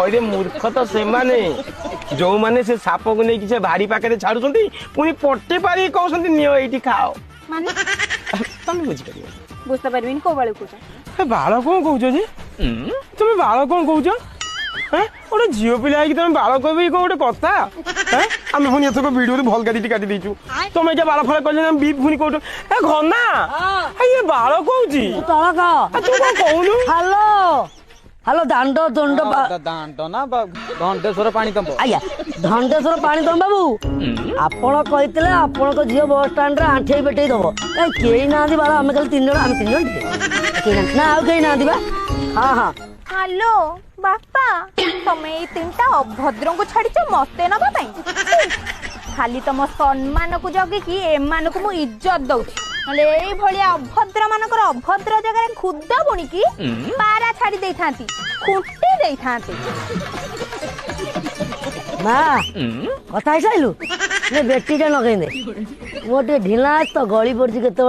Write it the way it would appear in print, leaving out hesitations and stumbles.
अरे मूर्ख तो से माने जो माने से साप को नहीं से भारी पाखे छाड़ुंट पुणी पटे पारी कहते नियो ये खाओ माने तुम बुझी बुझते पारिबिन को बाल को बाल कौन कौच जी तुम बाल कौन कौच गोटे झील पिला तुम बाल कह गोटे कथा आम पुणी एथक भिडियो भल काटी काटी देचु तुम ये बाल फल कह बी पुणी कौट घना ये बाल कौच तू कौन कहूनु हेलो हेलो दांड दंड दांड ना घंटेश्वर पानी तंब आज्ञा घंटेश्वर पानी तंब बाबू आपण कहते आपण झील बस स्टाण्ड आंठे पेटे दब कई ना बाल आम खाली 3 जन आम 3 जन ना आउ कहीं ना हाँ हाँ हेलो बापा तमे ये 3टा अभद्र को छाड़ीच मते नबा खाली तुम सम्मान को जगिकी एमान को मु इज्जत दउछि नले एई भलिया अभद्र मानकर अभद्र जगह खुद बुणी की पारा छाड़ी देई थांती खुंटी देई थांती माँ कथा साइलु बेटी टे लगे मोटे ढिला तो गली पड़ी केत